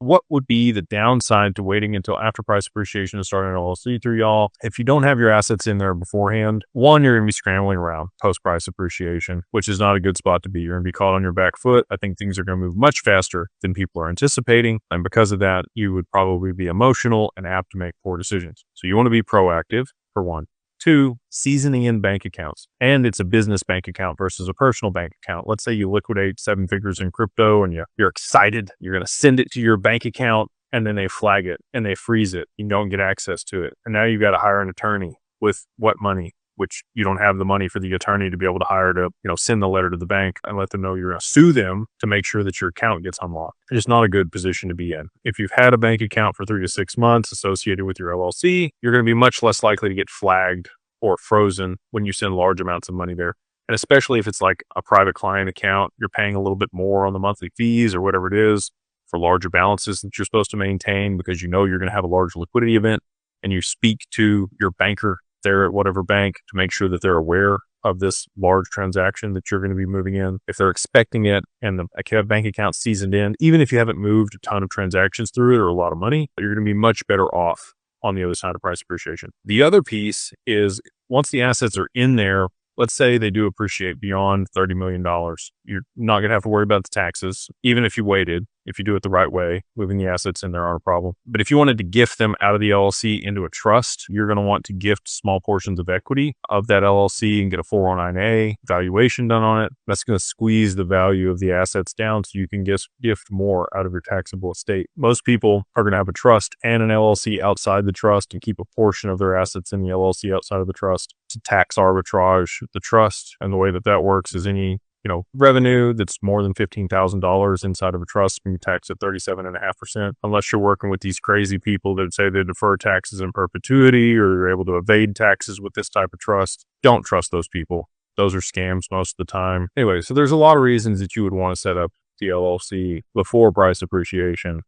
What would be the downside to waiting until after price appreciation to start an LLC through y'all? If you don't have your assets in there beforehand, one, you're going to be scrambling around post price appreciation, which is not a good spot to be. You're going to be caught on your back foot. I think things are going to move much faster than people are anticipating. And because of that, you would probably be emotional and apt to make poor decisions. So you want to be proactive, for one. Two, seasoning in bank accounts. And it's a business bank account versus a personal bank account. Let's say you liquidate 7 figures in crypto and you're excited. You're going to send it to your bank account and then they flag it and they freeze it. You don't get access to it. And now you've got to hire an attorney with what money? Which you don't have the money for the attorney to be able to hire to, send the letter to the bank and let them know you're going to sue them to make sure that your account gets unlocked. It's not a good position to be in. If you've had a bank account for 3 to 6 months associated with your LLC, you're going to be much less likely to get flagged or frozen when you send large amounts of money there. And especially if it's like a private client account, you're paying a little bit more on the monthly fees or whatever it is for larger balances that you're supposed to maintain because you're going to have a large liquidity event, and you speak to your banker there at whatever bank to make sure that they're aware of this large transaction that you're going to be moving in. If they're expecting it and the bank account seasoned in, even if you haven't moved a ton of transactions through it or a lot of money, you're going to be much better off on the other side of price appreciation. The other piece is once the assets are in there, let's say they do appreciate beyond $30 million. You're not going to have to worry about the taxes, even if you waited. If you do it the right way, moving the assets in there aren't a problem. But if you wanted to gift them out of the LLC into a trust, you're going to want to gift small portions of equity of that LLC and get a 409A valuation done on it. That's going to squeeze the value of the assets down so you can gift more out of your taxable estate. Most people are going to have a trust and an LLC outside the trust and keep a portion of their assets in the LLC outside of the trust to tax arbitrage the trust. And the way that works is any revenue that's more than $15,000 inside of a trust, you tax at 37.5%, unless you're working with these crazy people that say they defer taxes in perpetuity or you're able to evade taxes with this type of trust. Don't trust those people. Those are scams most of the time. Anyway, so there's a lot of reasons that you would want to set up the LLC before price appreciation.